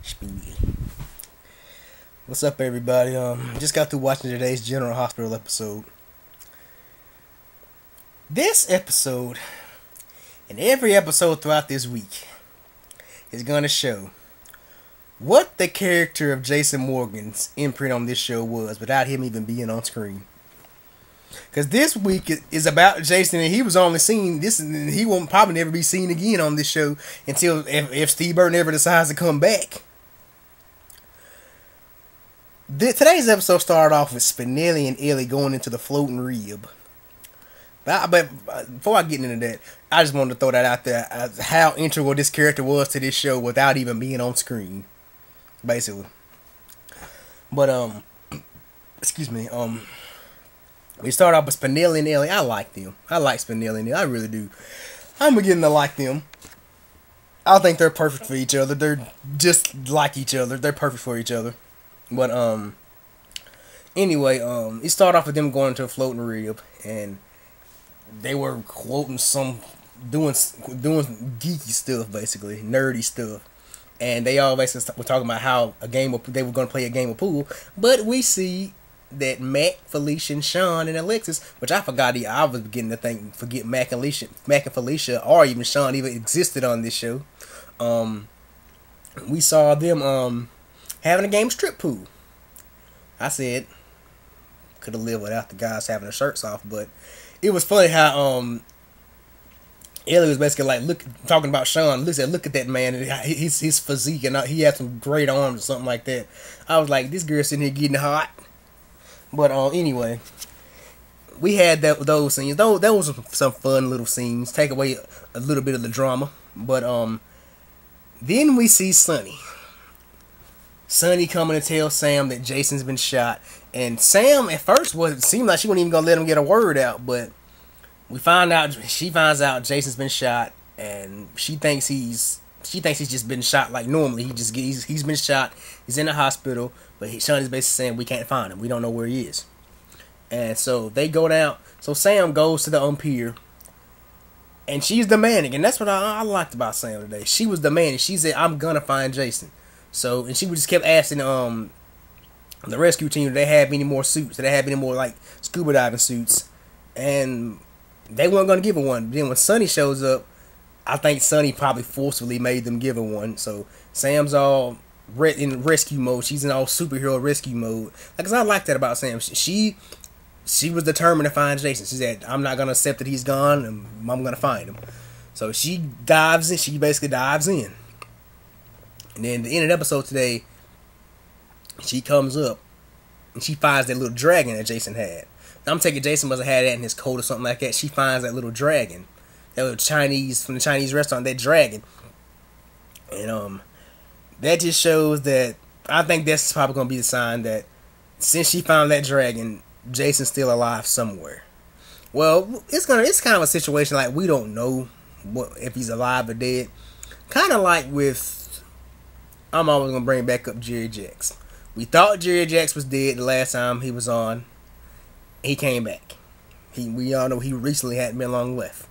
Speedy. What's up, everybody? Just got through watching today's General Hospital episode. This episode, and every episode throughout this week, is going to show what the character of Jason Morgan's imprint on this show was without him even being on screen. Because this week is about Jason, and he was only seen this, and he won't probably never be seen again on this show until if Steve Burton ever decides to come back. Today's episode started off with Spinelli and Ellie going into the floating rib. But before I get into that, I just wanted to throw that out there, how integral this character was to this show without even being on screen, basically. But excuse me, we start off with Spinelli and Ellie. I like them. I like Spinelli and Ellie. I really do. I'm beginning to like them. I think they're perfect for each other. They're just like each other. They're perfect for each other. But anyway, it started off with them going to a floating rib, and they were quoting doing geeky stuff, basically nerdy stuff, and they all basically were talking about how they were going to play a game of pool. But we see that Mac, Felicia, and Sean and Alexis, which I forgot, I was beginning to forget Mac and Felicia, or even Sean, even existed on this show. We saw them having a game of strip pool. I said, could have lived without the guys having their shirts off, but it was funny how Ellie was basically like talking about Sean. Look at that man, his physique, and he had some great arms or something like that. I was like, this girl sitting here getting hot. But anyway, we had those scenes. Those was some fun little scenes. Take away a little bit of the drama, but then we see Sonny. Sonny coming to tell Sam that Jason's been shot, and Sam at first seemed like she wasn't even gonna let him get a word out, but she finds out Jason's been shot, and she thinks he's just been shot like normally. He's been shot. He's in the hospital, but Sonny's basically saying we can't find him. We don't know where he is, and so they go down. So Sam goes to the pier, and she's demanding, and that's what I liked about Sam today. She was demanding. She said, "I'm gonna find Jason." So, and she just kept asking the rescue team if they have any more suits, if they have any more like scuba diving suits, and they weren't gonna give her one. Then when Sonny shows up, I think Sonny probably forcefully made them give her one. So Sam's all in rescue mode. She's in all superhero rescue mode. Like, I like that about Sam. She was determined to find Jason. She said, "I'm not gonna accept that he's gone, and I'm gonna find him." So she dives in. She basically dives in. And then the end of the episode today, she comes up and she finds that little dragon that Jason had. Now, I'm taking Jason must have had that in his coat or something like that. She finds that little dragon, that little Chinese from the Chinese restaurant, that dragon, and that just shows that I think that's probably gonna be the sign that since she found that dragon, Jason's still alive somewhere. Well, it's kind of a situation like we don't know if he's alive or dead. Kind of like with. I'm always going to bring back up Jerry Jacks. We thought Jerry Jacks was dead the last time he was on. He came back. We all know he recently hadn't been long left.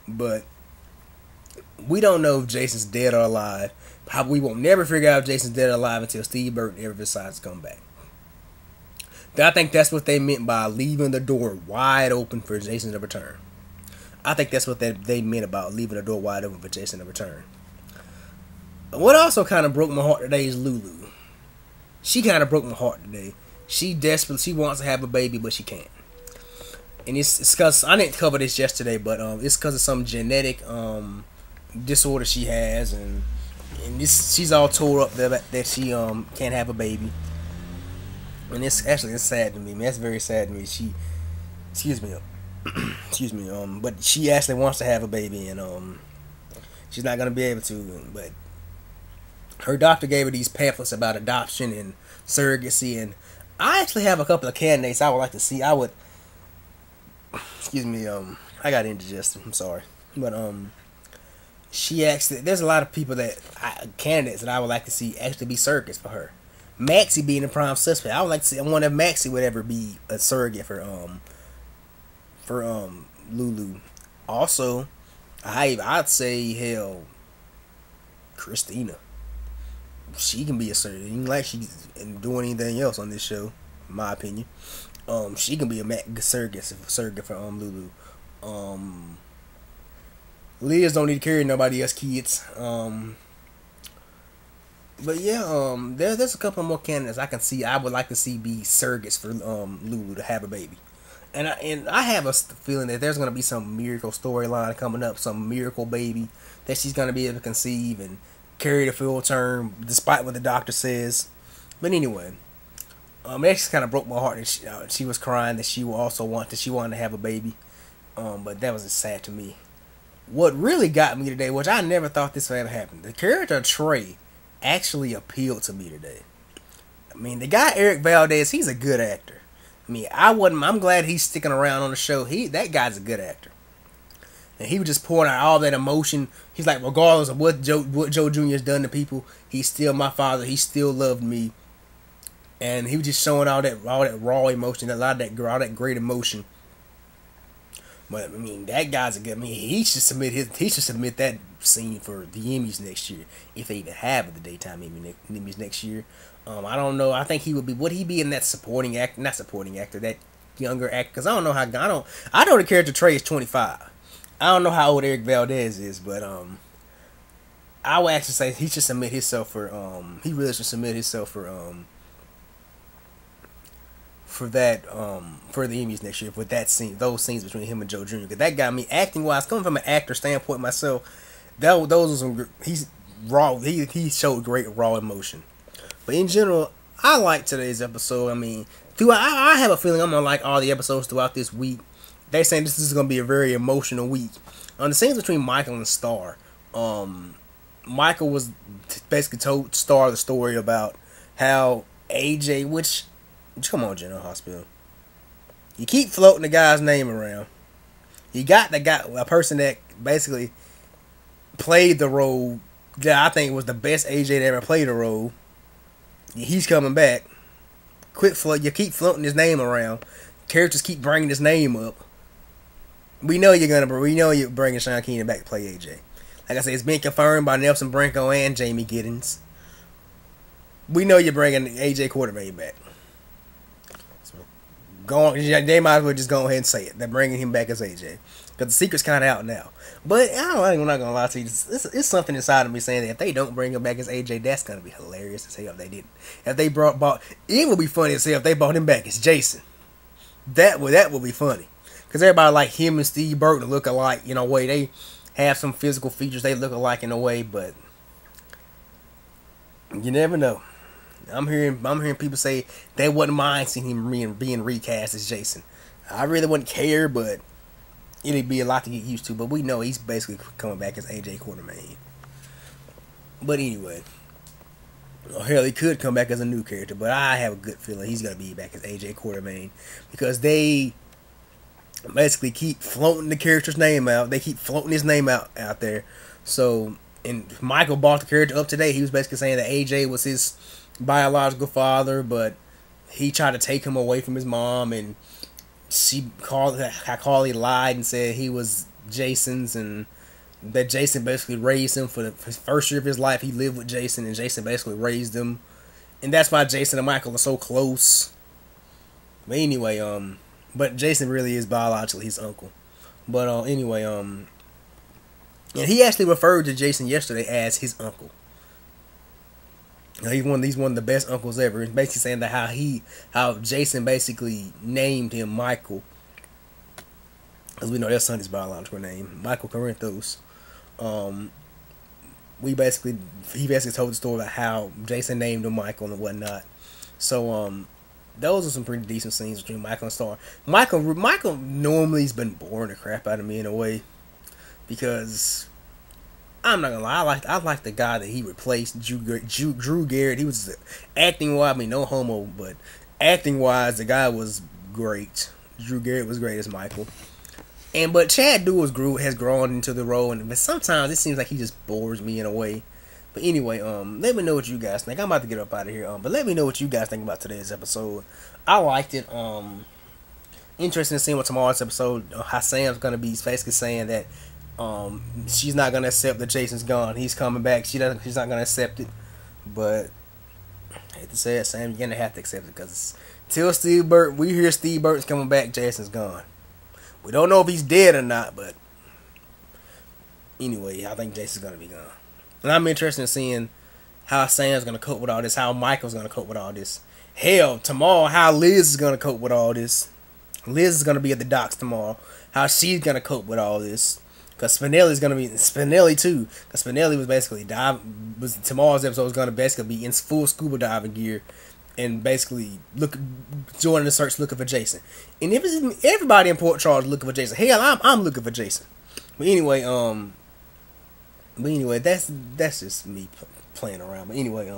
But we don't know if Jason's dead or alive. Probably we won't never figure out if Jason's dead or alive until Steve Burton ever decides to come back. I think that's what they meant by leaving the door wide open for Jason to return. I think that's what they meant about leaving the door wide open for Jason to return. What also kind of broke my heart today is Lulu. She kind of broke my heart today. She wants to have a baby, but she can't. And it's because, I didn't cover this yesterday, but it's because of some genetic disorder she has, and she's all tore up that she can't have a baby. And it's sad to me. Man, that's very sad to me. Excuse me, but she actually wants to have a baby, and she's not gonna be able to, but. Her doctor gave her these pamphlets about adoption and surrogacy, and I actually have a couple of candidates I would like to see. Excuse me, I got indigestion. I'm sorry, but she actually, there's a lot of candidates that I would like to see actually be surrogates for her. Maxie being the prime suspect, I would like to see. I wonder if Maxie would ever be a surrogate for Lulu. Also, I'd say hell, Christina. she can be a surrogate. Even like she's doing anything else on this show, in my opinion. She can be a surrogate for Lulu. Liz don't need to carry nobody else's kids. But yeah, there's a couple more candidates I can see. I would like to see be surrogates for Lulu to have a baby, and I have a feeling that there's gonna be some miracle storyline coming up, some miracle baby that she's gonna be able to conceive and carry the full term, despite what the doctor says. But anyway, it just kind of broke my heart that she was crying that she wanted to have a baby, but that was just sad to me. What really got me today, which I never thought this would ever happen, the character of Trey actually appealed to me today. I mean, the guy Eric Valdez, he's a good actor. I mean, I'm glad he's sticking around on the show. That guy's a good actor. And he was just pouring out all that emotion. He's like, regardless of what Joe Jr.'s done to people, he's still my father. He still loved me. And he was just showing all that raw emotion, all that great emotion. But I mean, that guy's a good. I mean, he should submit that scene for the Emmys next year, if they even have the daytime Emmys next year. I don't know. I think he would be. Would he be in that supporting actor? Not supporting actor. That younger actor. Because I don't know how. I know the character Trey is 25. I don't know how old Eric Valdez is, but I would actually say he should submit himself for. He really should submit himself for that for the Emmys next year with that scene, those scenes between him and Joe Jr. Because that got me acting wise, coming from an actor standpoint myself. Those were some. He's raw. He showed great raw emotion. But in general, I like today's episode. I mean, I have a feeling I'm gonna like all the episodes throughout this week. They're saying this is gonna be a very emotional week. On the scenes between Michael and Star, Michael was basically told Star the story about how AJ, which. Come on, General Hospital. You keep floating the guy's name around. You got a person that basically played the role that I think was the best AJ that ever played a role. He's coming back. You keep floating his name around. Characters keep bringing his name up. We know you're bringing Sean Keenan back to play AJ. Like I said, it's been confirmed by Nelson Branco and Jamie Giddens. We know you're bringing AJ Quartermain back. They might as well just go ahead and say it. They're bringing him back as AJ. Because the secret's kind of out now. But I'm not going to lie to you. It's something inside of me saying that if they don't bring him back as AJ, that's going to be hilarious as hell if they didn't. If they it would be funny as hell if they brought him back as Jason. That would be funny. Because everybody like him and Steve Burton look alike in a way. They have some physical features they look alike in a way, but you never know. I'm hearing people say they wouldn't mind seeing him being recast as Jason. I really wouldn't care, but it'd be a lot to get used to. But we know he's basically coming back as AJ Quartermain. But anyway, hell, he could come back as a new character, but I have a good feeling he's gonna be back as AJ Quartermain because they basically keep floating the character's name out. They keep floating his name out there. So, and Michael brought the character up today. He was basically saying that AJ was his biological father, but he tried to take him away from his mom, and Carly lied and said he was Jason's, and that Jason basically raised him for the first year of his life. He lived with Jason, and Jason basically raised him, and that's why Jason and Michael are so close. But anyway, but Jason really is biologically his uncle. But anyway, and he actually referred to Jason yesterday as his uncle. He's one of the best uncles ever. He's basically saying that how Jason basically named him Michael, because we know their son is biological name, Michael Corinthos. He basically told the story about how Jason named him Michael and whatnot. So those are some pretty decent scenes between Michael and Star. Michael normally's been boring the crap out of me in a way, because I'm not gonna lie, I like the guy that he replaced, Drew Garrett. He was acting wise, I mean, no homo, but acting wise, the guy was great. Drew Garrett was great as Michael. But Chad Duell has grown into the role, but sometimes it seems like he just bores me in a way. But anyway, let me know what you guys think. I'm about to get up out of here, but let me know what you guys think about today's episode. I liked it. Interesting to see what tomorrow's episode. How Sam's gonna be basically saying that she's not gonna accept that Jason's gone. He's coming back. She's not gonna accept it. But I hate to say it, Sam, you're gonna have to accept it because till we hear Steve Burton's coming back, Jason's gone. We don't know if he's dead or not, but anyway, I think Jason's gonna be gone. And I'm interested in seeing how Sam's gonna cope with all this, how Michael's gonna cope with all this. Hell, tomorrow, how Liz is gonna cope with all this. Liz is gonna be at the docks tomorrow. How she's gonna cope with all this. Because Spinelli's gonna be Spinelli too. Because Spinelli was basically tomorrow's episode was gonna basically be in full scuba diving gear and basically joining the search looking for Jason. And if it's everybody in Port Charles looking for Jason, hell, I'm looking for Jason. But anyway, that's just me playing around. But anyway,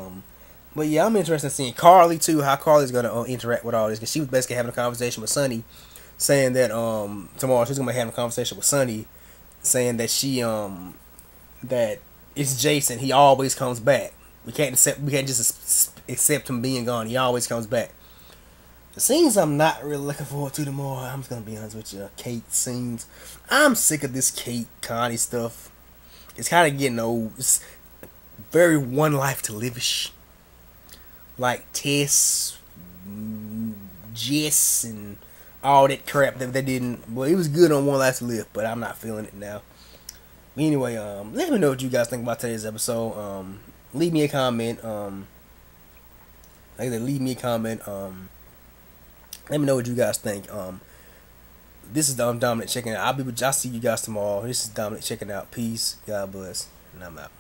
but yeah, I'm interested in seeing Carly too. How Carly's gonna interact with all this because she was basically having a conversation with Sonny, saying that tomorrow she's gonna be having a conversation with Sonny, saying that that it's Jason. He always comes back. We can't just accept him being gone. He always comes back. The scenes I'm not really looking forward to tomorrow. I'm just gonna be honest with you. Kate scenes. I'm sick of this Kate Connie stuff. It's kind of getting old. It's very One Life to Live-ish. Like Tess, Jess, and all that crap that they didn't. Well, it was good on One Life to Live, but I'm not feeling it now. But anyway, let me know what you guys think about today's episode. Leave me a comment. Like I said, leave me a comment. Let me know what you guys think. This is Dominic checking out. I'll see you guys tomorrow. This is Dominic checking out. Peace. God bless. And I'm out.